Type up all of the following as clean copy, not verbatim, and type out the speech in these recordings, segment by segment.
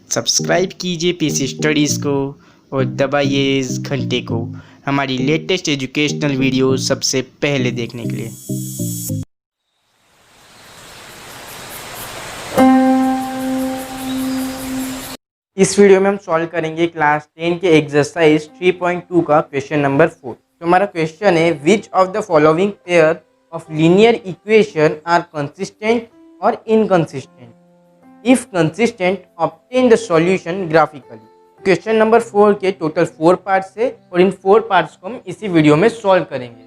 Subscribe कीजिए PC studies को और दबाइए इस घंटे को हमारी लेटेस्ट एजुकेशनल वीडियो सबसे पहले देखने के लिए। इस वीडियो में हम सॉल्व करेंगे क्लास 10 के एक्सरसाइज 3.2 का क्वेश्चन नंबर 4। तो हमारा क्वेश्चन है, which of the following pair of linear equation are consistent और inconsistent? If consistent obtain the solution graphically. Question number 4 के टोटल 4 पार्ट्स है और इन 4 पार्ट्स को हम इसी वीडियो में सॉल्व करेंगे।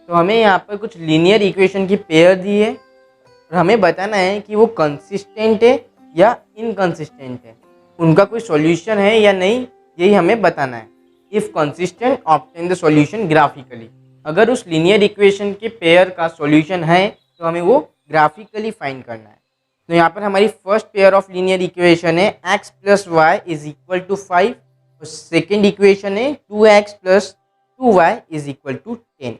तो हमें यहाँ पर कुछ लीनियर इक्वेशन की पेयर दी है और हमें बताना है कि वो कंसिस्टेंट है या इनकंसिस्टेंट है, उनका कोई सॉल्यूशन है या नहीं, यही हमें बताना है। If consistent obtain the solution graphically, अगर उस लीनियर इक्वेशन के पेयर का सॉल्यूशन है तो हमें वो ग्राफिकली फाइंड करना है। तो यहाँ पर हमारी first pair of linear equation है x plus y is equal to 5 और सेकेंड इक्वेशन है 2x plus 2y is equal to 10।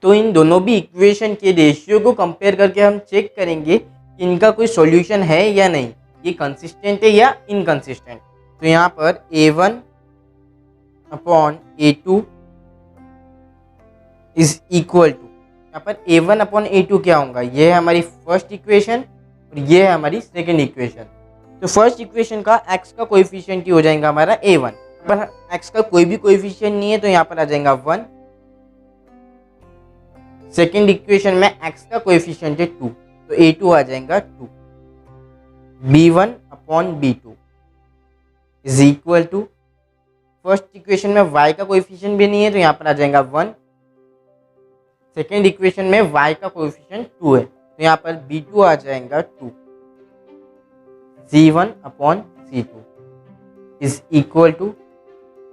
तो इन दोनों भी इक्वेशन के रेशियो को कंपेयर करके हम चेक करेंगे कि इनका कोई सॉल्यूशन है या नहीं, ये कंसिस्टेंट है या इनकंसिस्टेंट। तो यहाँ पर a1 upon a2 is equal to, यहाँ पर a1 अपॉन a2 क्या होगा, ये है हमारी फर्स्ट इक्वेशन और ये है हमारी सेकेंड इक्वेशन। तो फर्स्ट इक्वेशन का x का कोएफिशिएंट ही हो जाएगा हमारा a1, पर x का कोई भी कोएफिशिएंट नहीं है तो यहाँ पर आ जाएगा 1। सेकेंड इक्वेशन में x का कोएफिशिएंट है 2 तो a2 आ जाएगा 2। b1 upon b2 is equal to, first equation में y का कोएफिशिएंट भी नहीं है तो यहाँ पर आ जाएगा 1। सेकेंड इक्वेशन में y का कोएफिशिएंट 2 है तो यहाँ पर b2 आ जाएगा 2। c1 upon c2 is equal to,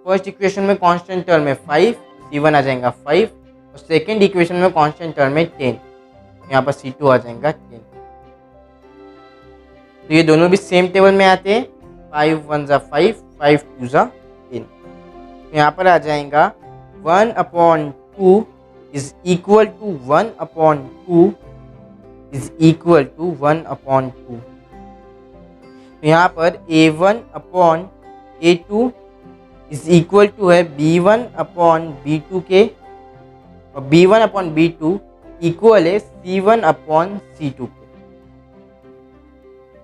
first equation में कांस्टेंट टर्म है 5, c1 आ जाएगा 5 और सेकेंड इक्वेशन में कांस्टेंट टर्म है 10, यहाँ पर c2 आ जाएगा 10। तो ये दोनों भी सेम टेबल में आते हैं, 5 1 जा 5, 5 2 जा 10। यहाँ पर आ जाएगा 1 upon 2 is equal to 1 upon 2 is equal to 1 upon 2। तो यहाँ पर a1 upon a2 is equal to है b1 अपॉन b2 के, और b1 अपॉन b2 इक्वल है c1 अपॉन c2 के।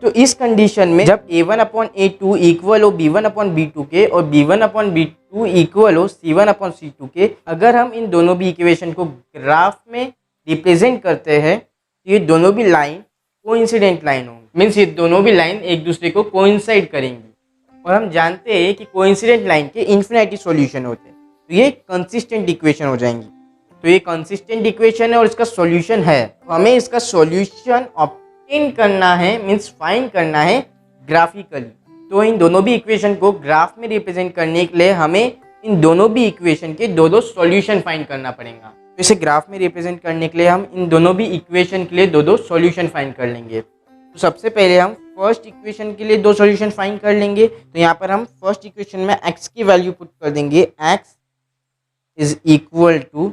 तो इस कंडीशन में जब a1 अपॉन a2 इक्वल हो b1 अपॉन b2 के और b1 अपॉन b2 इक्वल हो c1 अपॉन c2 के, अगर हम इन दोनों भी इक्वेशन को ग्राफ में रिप्रेजेंट करते हैं तो ये दोनों भी लाइन कोइंसिडेंट लाइन होंगी, मीन्स ये दोनों भी लाइन एक दूसरे को कोइंसाइड करेंगी और हम जानते हैं कि कोइंसिडेंट लाइन के इन्फिनिटी सॉल्यूशन होते हैं, तो ये कंसिस्टेंट इक्वेशन हो जाएंगी। तो ये कंसिस्टेंट इक्वेशन है और इसका सॉल्यूशन है, तो हमें इसका सॉल्यूशन ऑब्टेन करना है, मीन्स फाइंड करना है ग्राफिकली। तो इन दोनों भी इक्वेशन को ग्राफ में रिप्रेजेंट करने के लिए हमें इन दोनों भी इक्वेशन के दो सॉल्यूशन फाइंड करना पड़ेगा। तो इसे ग्राफ में रिप्रेजेंट करने के लिए हम इन दोनों भी इक्वेशन के लिए दो सॉल्यूशन फाइंड कर लेंगे। तो सबसे पहले हम फर्स्ट इक्वेशन के लिए 2 सॉल्यूशन फाइंड कर लेंगे। तो यहाँ पर हम फर्स्ट इक्वेशन में x की वैल्यू पुट कर देंगे, x इज इक्वल टू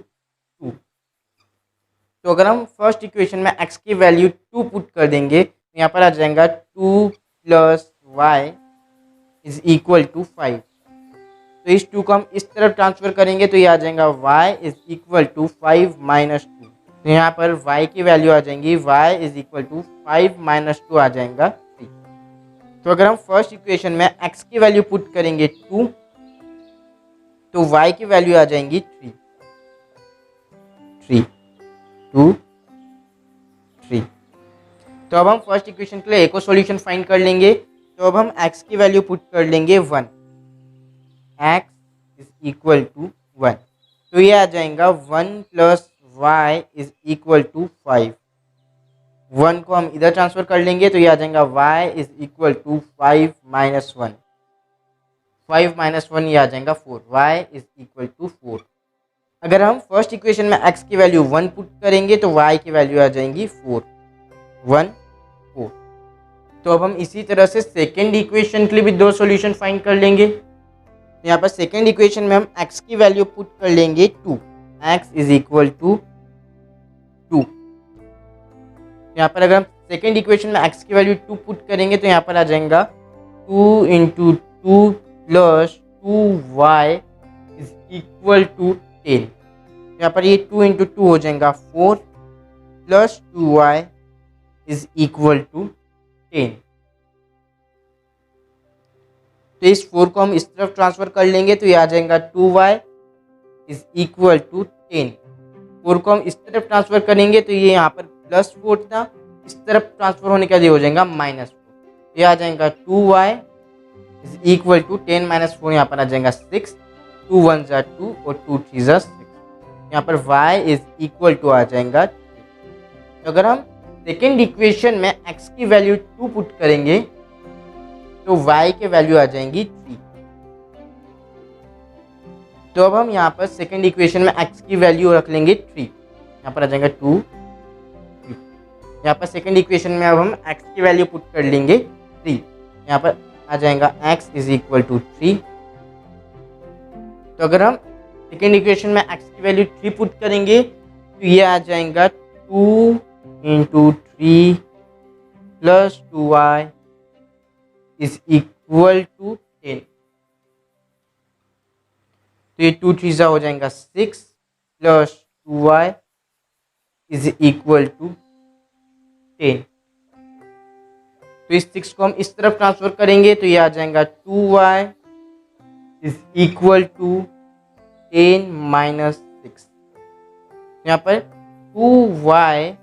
2। तो अगर हम फर्स्ट इक्वेशन में x की वैल्यू 2 पुट कर देंगे तो यहाँ पर आ जाएगा 2 plus y is equal to 5। तो इस 2 को हम इस तरफ ट्रांसफर करेंगे तो ये आ जाएगा y is equal to 5 minus 2। तो यहाँ पर y की वैल्यू आ जाएंगी y is equal to 5 minus 2 आ जाएगा 3। तो अगर हम फर्स्ट इक्वेशन में x की वैल्यू पुट करेंगे 2 तो y की वैल्यू आ जाएंगी 3 2 3। तो अब हम फर्स्ट इक्वेशन के लिए एक और सॉल्यूशन फाइंड कर लेंगे। तो अब हम x की वैल्यू पुट कर लेंगे 1, x इज इक्वल टू 1। तो ये आ जाएगा 1 plus y is equal to 5। 1 को हम इधर ट्रांसफर कर लेंगे तो ये आ जाएगा y is equal to 5 minus 1। 5 minus 1 ये आ जाएगा 4, y इज इक्वल टू 4। अगर हम फर्स्ट इक्वेशन में x की वैल्यू 1 पुट करेंगे तो y की वैल्यू आ जाएंगी 4, 1 4। तो अब हम इसी तरह से सेकेंड इक्वेशन के लिए भी 2 सॉल्यूशन फाइंड कर लेंगे। यहाँ पर सेकेंड इक्वेशन में हम x की वैल्यू पुट कर लेंगे 2, x इज इक्वल टू 2। यहाँ पर अगर हम सेकेंड इक्वेशन में x की वैल्यू 2 पुट करेंगे तो यहाँ पर आ जाएगा 2 into 2 plus 2y is equal to 10। यहाँ पर ये 2 इंटू 2 हो जाएगा 4 plus 2y is equal to 10। तो इस 4 को हम इस तरफ ट्रांसफर कर लेंगे तो ये आ जाएगा 2y इज इक्वल टू 10। 4 को हम इस तरफ ट्रांसफर करेंगे तो ये यहाँ पर +4 था, इस तरफ ट्रांसफर होने के लिए हो जाएगा -4। ये आ जाएगा 2y इज इक्वल टू 10 - 4, यहाँ पर आ जाएगा 6, 2 1 ज़ा 2 और 2 3 ज़ा 6। यहाँ पर y इज इक्वल टू आ जाएगा 2। तो अगर हम सेकेंड इक्वेशन में x की वैल्यू 2 पुट करेंगे तो y की वैल्यू आ जाएंगी 3। तो अब हम यहाँ पर सेकेंड इक्वेशन में x की वैल्यू रख लेंगे 3, यहाँ पर आ जाएगा 2। यहाँ पर सेकेंड इक्वेशन में अब हम x की वैल्यू पुट कर लेंगे 3, यहाँ पर आ जाएगा x इज इक्वल टू 3। तो अगर हम सेकेंड इक्वेशन में x की वैल्यू 3 पुट करेंगे तो ये आ जाएगा 2 into 3 plus 2y is equal to 10। तो ये 2 3 ज़ा हो जाएगा 6 plus 2y is equal to 10। तो इस 6 को हम इस तरफ ट्रांसफर करेंगे तो ये आ जाएगा 2y इज इक्वल टू 10 - 6। यहाँ पर 2y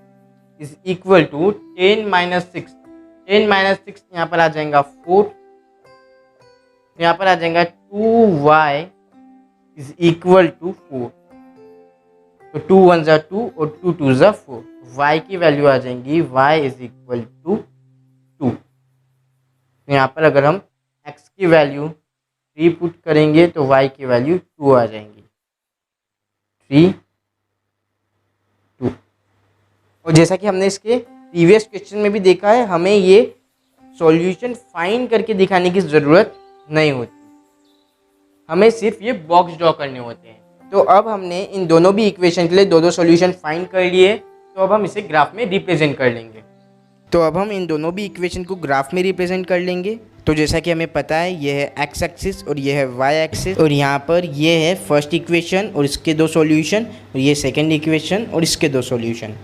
इज इक्वल टू 10 - 6। 10 - 6 यहाँ पर आ जाएगा 4, यहाँ पर आ जाएगा 2y इज इक्वल टू 4। तो 2 1 ज़ा 2 और 2 2 ज़ा 4। y की वैल्यू आ जाएंगी y इज इक्वल टू 2। यहाँ पर अगर हम x की वैल्यू 3 पुट करेंगे तो y की वैल्यू 2 आ जाएंगी, 3 2। और जैसा कि हमने इसके प्रीवियस क्वेश्चन में भी देखा है, हमें ये सॉल्यूशन फाइंड करके दिखाने की ज़रूरत नहीं होती, हमें सिर्फ ये बॉक्स ड्रॉ करने होते हैं। तो अब हमने इन दोनों भी इक्वेशन के लिए दो सॉल्यूशन फाइंड कर लिए, तो अब हम इसे ग्राफ में रिप्रेजेंट कर लेंगे। तो अब हम इन दोनों भी इक्वेशन को ग्राफ में रिप्रेजेंट कर लेंगे। तो जैसा कि हमें पता है ये है x एक्सिस और ये है y एक्सिस, और यहाँ पर ये है फर्स्ट इक्वेशन और इसके दो सॉल्यूशन, और ये सेकंड इक्वेशन और इसके दो सॉल्यूशन।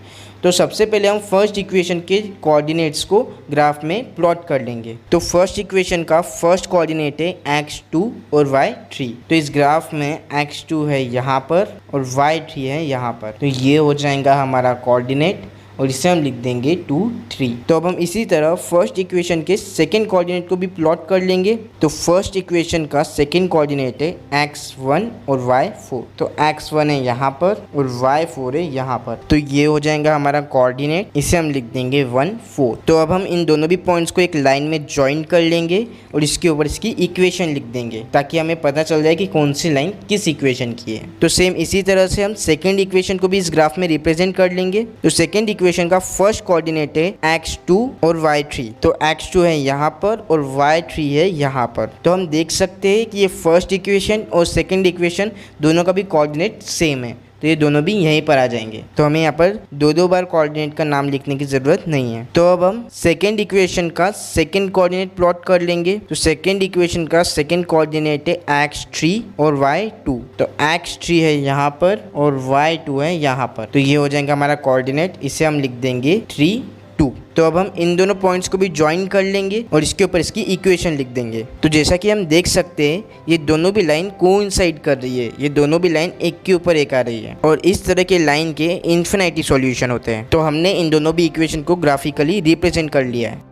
तो सबसे पहले हम फर्स्ट इक्वेशन के कोऑर्डिनेट्स को ग्राफ में प्लॉट कर लेंगे। तो फर्स्ट इक्वेशन का फर्स्ट कोऑर्डिनेट है x2 और y3। तो इस ग्राफ में x2 है यहाँ पर और y3 है यहाँ पर। तो ये हो जाएगा हमारा कोऑर्डिनेट और इसे हम लिख देंगे 2 3। तो अब हम इसी तरह फर्स्ट इक्वेशन के सेकंड कोऑर्डिनेट को भी प्लॉट कर लेंगे। तो फर्स्ट इक्वेशन का सेकंड कोऑर्डिनेट है x1 और y4। तो x1 है यहाँ पर और y4 है यहाँ पर। तो ये हो जाएगा हमारा कोऑर्डिनेट, इसे हम लिख देंगे 1 4। तो अब हम इन दोनों भी पॉइंट्स को एक लाइन में ज्वाइन कर लेंगे और इसके ऊपर इसकी इक्वेशन लिख देंगे ताकि हमें पता चल जाए कि कौन सी लाइन किस इक्वेशन की है। तो सेम इसी तरह से हम सेकेंड इक्वेशन को भी इस ग्राफ में रिप्रेजेंट कर लेंगे। तो सेकेंड इक्वेशन का फर्स्ट कोऑर्डिनेट है x2 और y3। तो x2 है यहाँ पर और y3 है यहाँ पर। तो हम देख सकते हैं कि ये फर्स्ट इक्वेशन और सेकंड इक्वेशन दोनों का भी कोऑर्डिनेट सेम है, तो ये दोनों भी यहीं पर आ जाएंगे। तो हमें यहाँ पर दो बार कोऑर्डिनेट का नाम लिखने की ज़रूरत नहीं है। तो अब हम सेकंड इक्वेशन का सेकंड कोऑर्डिनेट प्लॉट कर लेंगे। तो सेकंड इक्वेशन का सेकंड कोऑर्डिनेट है x3 और y2। तो x3 है यहाँ पर और y2 है यहाँ पर। तो ये हो जाएगा हमारा कोऑर्डिनेट, इसे हम लिख देंगे 3 2। तो अब हम इन दोनों पॉइंट्स को भी ज्वाइन कर लेंगे और इसके ऊपर इसकी इक्वेशन लिख देंगे। तो जैसा कि हम देख सकते हैं ये दोनों भी लाइन कोइंसाइड कर रही है, ये दोनों भी लाइन एक के ऊपर एक आ रही है और इस तरह के लाइन के इन्फिनिटी सॉल्यूशन होते हैं। तो हमने इन दोनों भी इक्वेशन को ग्राफिकली रिप्रेजेंट कर लिया है।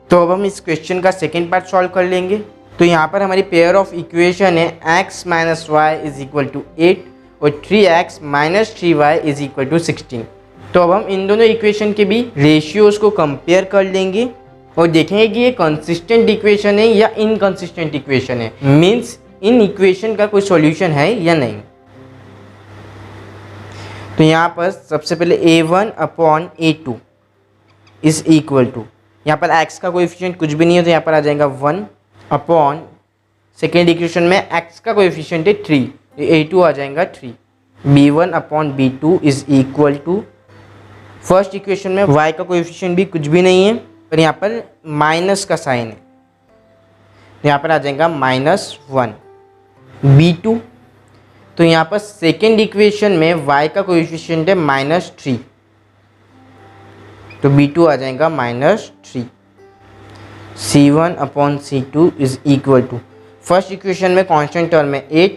तो अब हम इस क्वेश्चन का सेकेंड पार्ट सॉल्व कर लेंगे। तो यहाँ पर हमारी पेयर ऑफ इक्वेशन है x - y is equal to 8 और 3x - 3y is equal to 16। तो अब हम इन दोनों इक्वेशन के भी रेशियोज को कंपेयर कर लेंगे और देखेंगे कि ये कंसिस्टेंट इक्वेशन है या इनकंसिस्टेंट इक्वेशन है, मींस इन इक्वेशन का कोई सॉल्यूशन है या नहीं। तो यहाँ पर सबसे पहले a1/a2 इज इक्वल टू, यहाँ पर x का कोएफिशिएंट कुछ भी नहीं है तो यहाँ पर आ जाएगा 1/, सेकेंड इक्वेशन में x का कोएफिशिएंट है 3, a2 आ जाएगा 3। b1/b2 is equal to, first equation में y का कोएफिशिएंट भी कुछ भी नहीं है पर यहाँ पर माइनस का साइन है तो यहाँ पर आ जाएगा -1। B2, तो यहाँ पर सेकेंड इक्वेशन में y का कोएफिशिएंट है -3, तो B2 आ जाएगा -3। C1/C2 is equal to, first equation में कांस्टेंट टर्म में 8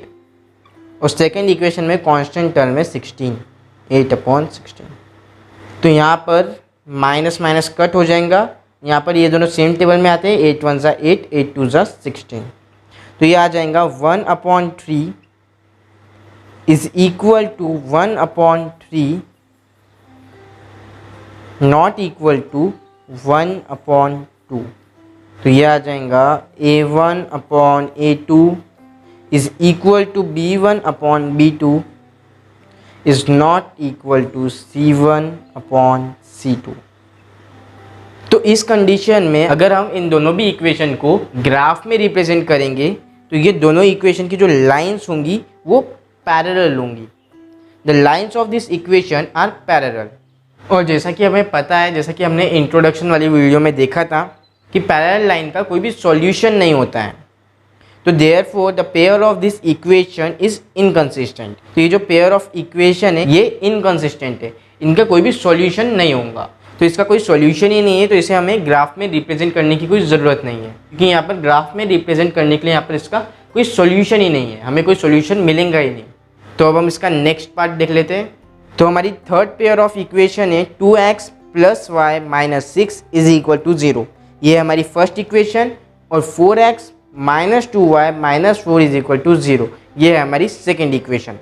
और सेकेंड इक्वेशन में कांस्टेंट टर्म में 16, 8/16। तो यहाँ पर माइनस माइनस कट हो जाएगा, यहाँ पर ये दोनों सेम टेबल में आते हैं, 8 1 ज़ा 8, 8 2 ज़ा 16। तो ये आ जाएगा 1/3 is equal to 1/3 not equal to 1/2। तो ये आ जाएगा A1/A2 is equal to B1/B2 is not equal to C1/C2। तो इस कंडीशन में अगर हम इन दोनों भी इक्वेशन को ग्राफ में रिप्रेजेंट करेंगे तो ये दोनों इक्वेशन की जो लाइंस होंगी वो पैरेलल होंगी। The lines of this equation are parallel. और जैसा कि हमें पता है, जैसा कि हमने इंट्रोडक्शन वाली वीडियो में देखा था कि पैरेलल लाइन का कोई भी सॉल्यूशन नहीं होता है, तो therefore the pair of this equation is inconsistent. तो ये जो पेयर ऑफ इक्वेशन है ये इनकंसिस्टेंट है, इनका कोई भी सॉल्यूशन नहीं होगा। तो इसका कोई सॉल्यूशन ही नहीं है, तो इसे हमें ग्राफ में रिप्रेजेंट करने की कोई ज़रूरत नहीं है, क्योंकि यहाँ पर ग्राफ में रिप्रेजेंट करने के लिए यहाँ पर इसका कोई सॉल्यूशन ही नहीं है, हमें कोई सॉल्यूशन मिलेगा ही नहीं। तो अब हम इसका नेक्स्ट पार्ट देख लेते हैं। तो हमारी थर्ड पेयर ऑफ इक्वेशन है 2x + y - 6 is equal to 0। ये है हमारी फर्स्ट इक्वेशन। और 4x - 2y - 4 is equal to 0, ये है हमारी सेकेंड इक्वेशन।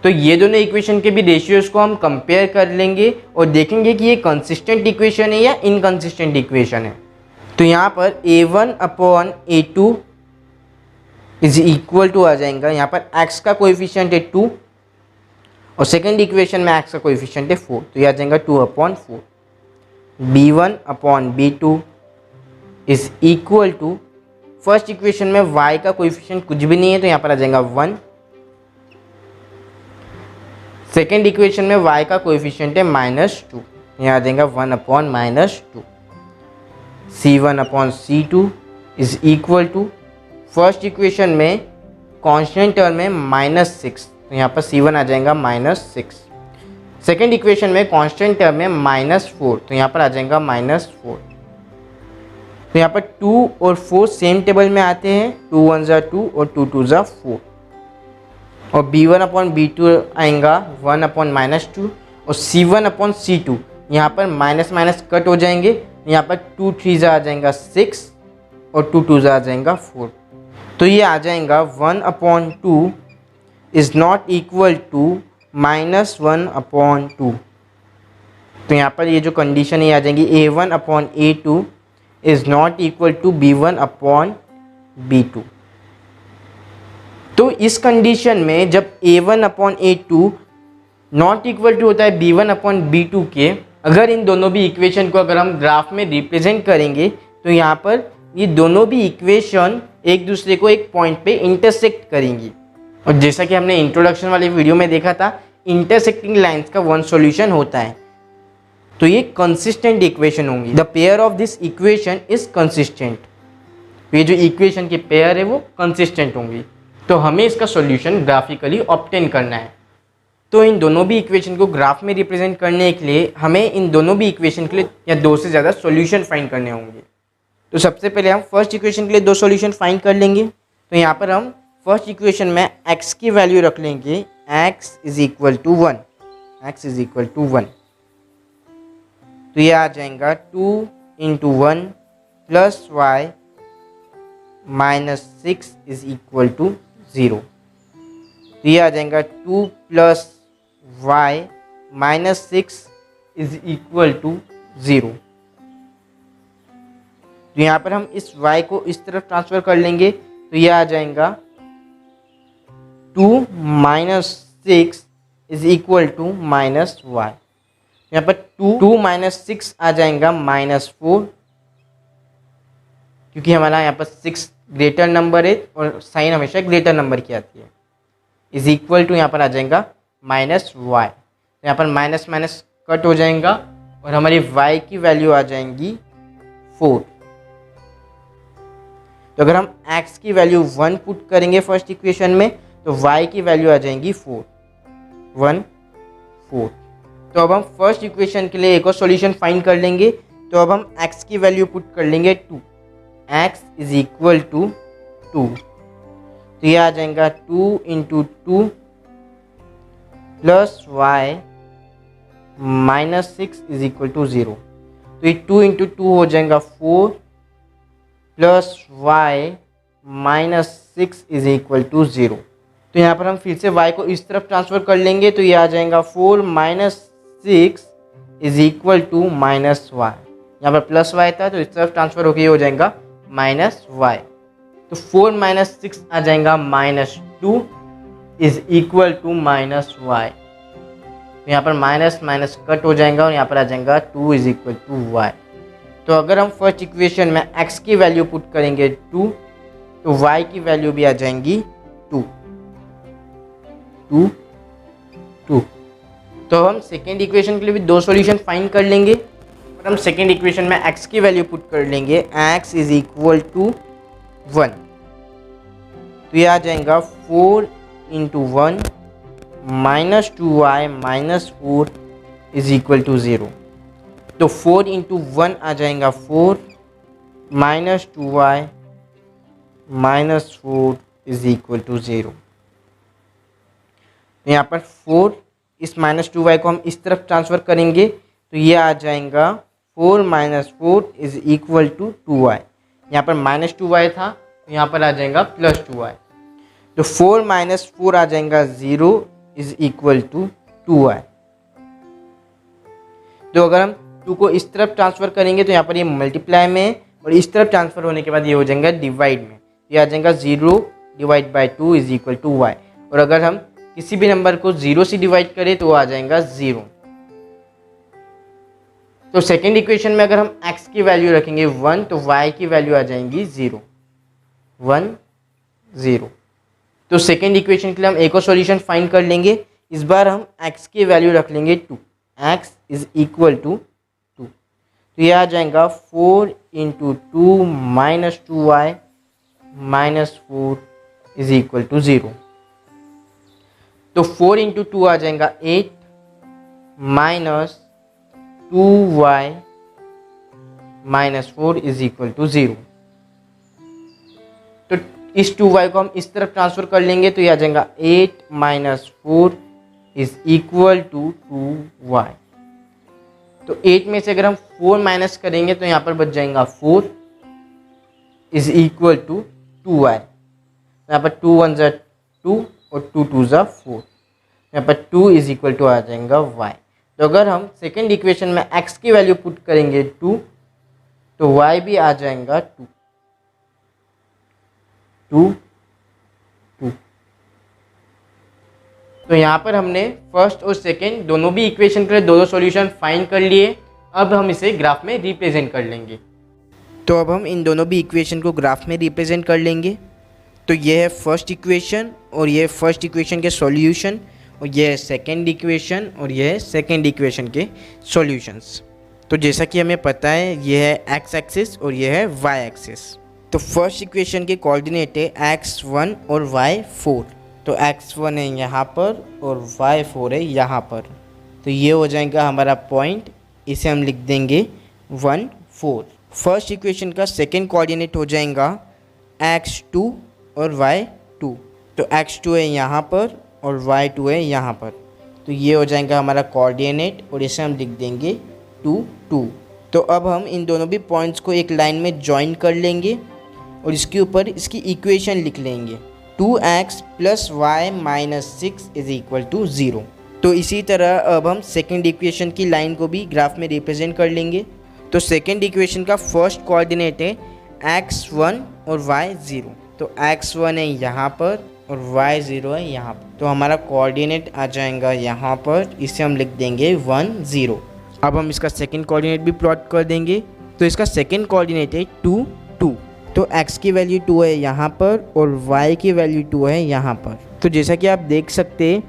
तो ये दोनों इक्वेशन के भी रेशियोज को हम कंपेयर कर लेंगे और देखेंगे कि ये कंसिस्टेंट इक्वेशन है या इनकंसिस्टेंट इक्वेशन है। तो यहाँ पर A1/A2 इज इक्वल टू आ जाएगा, यहाँ पर x का कोएफिशिएंट है 2 और सेकेंड इक्वेशन में x का कोएफिशिएंट है 4, तो ये आ जाएगा 2/4। B1/B2 is equal to, first equation में y का कोएफिशिएंट कुछ भी नहीं है तो यहाँ पर आ जाएगा 1। सेकेंड इक्वेशन में y का कोएफिशिएंट है -2, यहाँ आ जाएगा 1/-2। C1/C2 is equal to, first equation में कांस्टेंट टर्म में -6, तो यहाँ पर C1 आ जाएगा -6। सेकेंड इक्वेशन में कांस्टेंट टर्म में -4, तो यहाँ पर आ जाएगा -4। तो यहाँ पर 2 और 4 सेम टेबल में आते हैं, 2 1 ज़ा 2 और 2 2 ज़ा 4। और B1/B2 आएगा 1/-2 और C1/C2 यहाँ पर माइनस माइनस कट हो जाएंगे, यहाँ पर 2 3 ज़ा आ जाएगा 6 और 2 2 ज़ा आ जाएगा 4। तो ये आ जाएगा 1/2 इज़ नॉट इक्वल टू -1/2। तो यहाँ पर ये जो कंडीशन है आ जाएगी A1/A2 is not equal to B1/B2। तो इस कंडीशन में जब A1/A2 नॉट इक्वल टू होता है B1/B2 के, अगर इन दोनों भी इक्वेशन को अगर हम ग्राफ में रिप्रेजेंट करेंगे तो यहाँ पर ये दोनों भी इक्वेशन एक दूसरे को एक पॉइंट पे इंटरसेक्ट करेंगी। और जैसा कि हमने इंट्रोडक्शन वाली वीडियो में देखा था, इंटरसेक्टिंग लाइंस का वन सॉल्यूशन होता है, तो ये कंसिस्टेंट इक्वेशन होंगी। The pair of this equation is consistent. ये जो इक्वेशन की पेयर है वो कंसिस्टेंट होंगी, तो हमें इसका सॉल्यूशन ग्राफिकली ऑब्टेन करना है। तो इन दोनों भी इक्वेशन को ग्राफ में रिप्रेजेंट करने के लिए हमें इन दोनों भी इक्वेशन के लिए या 2 से ज़्यादा सॉल्यूशन फाइंड करने होंगे। तो सबसे पहले हम फर्स्ट इक्वेशन के लिए 2 सॉल्यूशन फाइंड कर लेंगे। तो यहाँ पर हम फर्स्ट इक्वेशन में x की वैल्यू रख लेंगे, x is equal to 1, x is equal to 1। तो ये आ जाएगा 2 × 1 + y - 6 इज इक्वल टू 0। तो ये आ जाएगा 2 + y - 6 इज इक्वल टू 0। तो यहाँ पर हम इस y को इस तरफ ट्रांसफ़र कर लेंगे, तो ये आ जाएगा 2 - 6 इज इक्वल टू -y। यहाँ पर 2 - 6 आ जाएगा -4, क्योंकि हमारा यहाँ पर 6 ग्रेटर नंबर है और साइन हमेशा ग्रेटर नंबर की आती है। इज इक्वल टू यहाँ पर आ जाएगा -y। यहाँ पर माइनस माइनस कट हो जाएगा और हमारी y की वैल्यू आ जाएंगी 4। तो अगर हम x की वैल्यू 1 पुट करेंगे फर्स्ट इक्वेशन में तो y की वैल्यू आ जाएंगी 4, 1 4। तो अब हम फर्स्ट इक्वेशन के लिए एक और सॉल्यूशन फाइंड कर लेंगे। तो अब हम x की वैल्यू पुट कर लेंगे 2, x इज इक्वल टू 2। तो ये आ जाएगा 2 into 2 plus y minus 6 is equal to 0। तो ये 2 इंटू 2 हो जाएगा 4 plus y minus 6 is equal to 0। तो यहाँ पर हम फिर से y को इस तरफ ट्रांसफ़र कर लेंगे। तो ये आ जाएगा 4 minus 6 is equal to minus y. यहाँ पर प्लस वाई था तो इस तरफ ट्रांसफ़र होकर ये हो जाएगा माइनस वाई। तो 4 माइनस 6 आ जाएगा minus 2 is equal to minus y. तो यहाँ पर माइनस माइनस कट हो जाएगा और यहाँ पर आ जाएगा 2 इज इक्वल टू वाई। तो अगर हम फर्स्ट इक्वेशन में x की वैल्यू पुट करेंगे 2 तो y की वैल्यू भी आ जाएंगी 2, 2, 2। तो हम सेकेंड इक्वेशन के लिए भी दो सॉल्यूशन फाइंड कर लेंगे और हम सेकेंड इक्वेशन में x की वैल्यू पुट कर लेंगे x इज इक्वल टू 1। तो ये आ जाएगा 4 into 1 minus 2y minus 4 is equal to 0। तो 4 इंटू 1 आ जाएगा 4 minus 2y minus 4 is equal to 0। तो यहाँ पर 4 इस माइनस 2y को हम इस तरफ ट्रांसफ़र करेंगे तो ये आ जाएगा 4 minus 4 is equal to 2y। यहाँ पर माइनस 2y था तो यहाँ पर आ जाएगा प्लस 2y। तो 4 माइनस 4 आ जाएगा 0 इज इक्वल टू 2y। तो अगर हम 2 को इस तरफ ट्रांसफ़र करेंगे तो यहाँ पर ये मल्टीप्लाई में है और इस तरफ ट्रांसफ़र होने के बाद ये हो जाएगा डिवाइड में। ये आ जाएगा 0 divide by 2 is equal to y. और अगर हम किसी भी नंबर को 0 से डिवाइड करें तो वो आ जाएगा 0। तो सेकेंड इक्वेशन में अगर हम x की वैल्यू रखेंगे 1 तो y की वैल्यू आ जाएंगी 0, 1 0। तो सेकेंड इक्वेशन के लिए हम एक और सॉल्यूशन फाइंड कर लेंगे। इस बार हम x की वैल्यू रख लेंगे 2, x इज इक्वल टू 2। तो ये आ जाएगा 4 into 2 minus 2y minus 4 is equal to 0। तो 4 इंटू 2 आ जाएगा 8 minus 2y minus 4 is equal to 0। तो इस 2y को हम इस तरफ ट्रांसफ़र कर लेंगे तो ये आ जाएगा 8 minus 4 is equal to 2y। तो 8 में से अगर हम 4 माइनस करेंगे तो यहाँ पर बच जाएगा 4 इज इक्वल टू 2y। यहाँ पर 2 1 ज़ा 2 और 2 2 ज़ा 4। यहाँ पर 2 इज इक्वल टू आ जाएगा y। तो अगर हम सेकेंड इक्वेशन में x की वैल्यू पुट करेंगे 2 तो y भी आ जाएगा 2, 2 2। तो यहाँ पर हमने फर्स्ट और सेकेंड दोनों भी इक्वेशन के लिए दो सॉल्यूशन फाइंड कर लिए। अब हम इसे ग्राफ में रिप्रेजेंट कर लेंगे। तो अब हम इन दोनों भी इक्वेशन को ग्राफ में रिप्रेजेंट कर लेंगे। तो ये है फर्स्ट इक्वेशन और ये है फर्स्ट इक्वेशन के सॉल्यूशन और ये है सेकेंड इक्वेशन और ये है सेकेंड इक्वेशन के सॉल्यूशंस। तो जैसा कि हमें पता है ये है एक्स एक्सिस और ये है वाई एक्सिस। तो फर्स्ट इक्वेशन के कोऑर्डिनेट है x1 और y4। तो x1 है यहाँ पर और y4 है यहाँ पर। तो ये हो जाएगा हमारा पॉइंट, इसे हम लिख देंगे 1 4। फर्स्ट इक्वेशन का सेकेंड कोऑर्डिनेट हो जाएगा x2 और y2। तो x2 है यहाँ पर और y2 है यहाँ पर। तो ये हो जाएगा हमारा कोऑर्डिनेट और इसे हम लिख देंगे 2 2। तो अब हम इन दोनों भी पॉइंट्स को एक लाइन में जॉइन कर लेंगे और इसके ऊपर इसकी इक्वेशन लिख लेंगे 2x plus y minus 6 is equal to 0। तो इसी तरह अब हम सेकेंड इक्वेशन की लाइन को भी ग्राफ में रिप्रेजेंट कर लेंगे। तो सेकेंड इक्वेशन का फर्स्ट कोऑर्डिनेट है x1 और y0। तो x1 है यहाँ पर और y0 है यहाँ पर। तो हमारा कोऑर्डिनेट आ जाएगा यहाँ पर, इसे हम लिख देंगे 1 0। अब हम इसका सेकेंड कोऑर्डिनेट भी प्लॉट कर देंगे। तो इसका सेकेंड कोऑर्डिनेट है 2 2। तो x की वैल्यू 2 है यहाँ पर और y की वैल्यू 2 है यहाँ पर। तो जैसा कि आप देख सकते हैं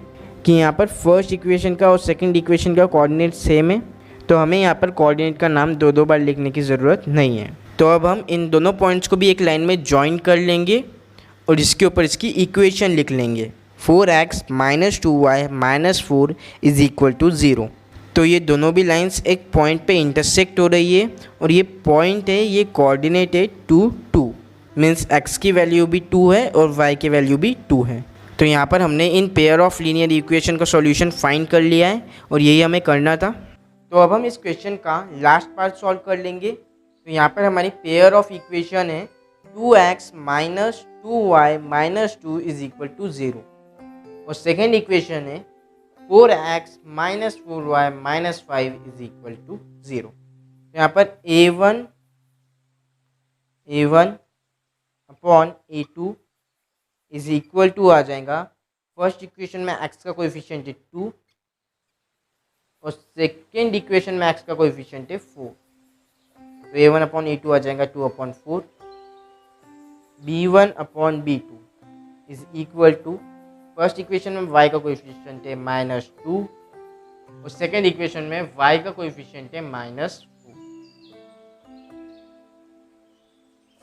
कि यहाँ पर फर्स्ट इक्वेशन का और सेकंड इक्वेशन का कोऑर्डिनेट सेम है। तो हमें यहाँ पर कोऑर्डिनेट का नाम दो बार लिखने की ज़रूरत नहीं है। तो अब हम इन दोनों पॉइंट्स को भी एक लाइन में ज्वाइन कर लेंगे और इसके ऊपर इसकी इक्वेशन लिख लेंगे। 4x minus 2y minus 4 is equal to 0। तो ये दोनों भी लाइंस एक पॉइंट पे इंटरसेक्ट हो रही है और ये पॉइंट है, ये कोऑर्डिनेट है 2 2, मीन्स x की वैल्यू भी 2 है और y की वैल्यू भी 2 है। तो यहाँ पर हमने in pair of linear equation का सॉल्यूशन फाइंड कर लिया है और यही हमें करना था। तो अब हम इस क्वेश्चन का लास्ट पार्ट सॉल्व कर लेंगे। तो यहाँ पर हमारी पेयर ऑफ इक्वेशन है 2x minus 2y minus 2 is equal to 0 और सेकेंड इक्वेशन है 4x minus 4y minus 5 is equal to 0। यहाँ पर a1 upon a2 is equal to आ जाएगा, फर्स्ट इक्वेशन में x का कोएफिशिएंट है 2 और सेकेंड इक्वेशन में x का कोएफिशिएंट है 4। तो a1 अपॉन a2 आ जाएगा 2 upon 4। b1 upon b2 is equal to, first equation में y का कोएफिशिएंट है -2 और सेकेंड इक्वेशन में y का कोएफिशिएंट है -4।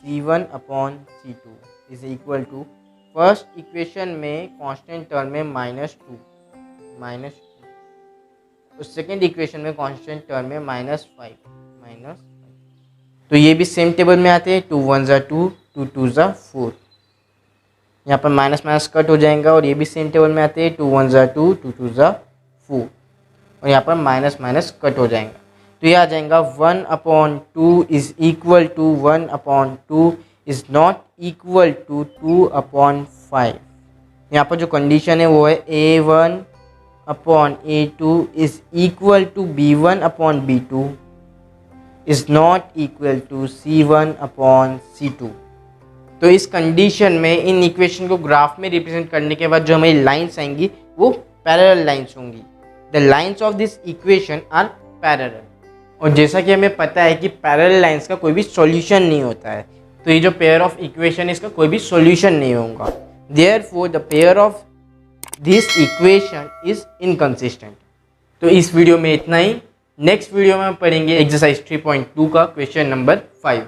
c1 upon c2 is equal to, first equation में कांस्टेंट टर्म में -2 और सेकेंड इक्वेशन में कांस्टेंट टर्म में -5। तो ये भी सेम टेबल में आते हैं, 2 1 ज़ा 2 2 2 ज़ा 4। यहाँ पर माइनस माइनस कट हो जाएगा और ये भी सेम टेबल में आते हैं, 2 1 ज़ा 2 2 2 ज़ा 4 और यहाँ पर माइनस माइनस कट हो जाएगा। तो ये आ जाएगा 1 upon 2 is equal to 1 upon 2 is not equal to 2 upon 5। यहाँ पर जो कंडीशन है वो है a1 upon a2 is equal to b1 upon b2 is not equal to c1 upon c2। तो इस कंडीशन में इन इक्वेशन को ग्राफ में रिप्रेजेंट करने के बाद जो हमारी लाइंस आएंगी वो पैरेलल लाइंस होंगी। The lines of this equation are parallel. और जैसा कि हमें पता है कि पैरेलल लाइंस का कोई भी सॉल्यूशन नहीं होता है, तो ये जो पेयर ऑफ इक्वेशन है इसका कोई भी सॉल्यूशन नहीं होगा। Therefore the pair of this equation is inconsistent. तो इस वीडियो में इतना ही। नेक्स्ट वीडियो में हम पढ़ेंगे एक्सरसाइज 3.2 का क्वेश्चन नंबर 5।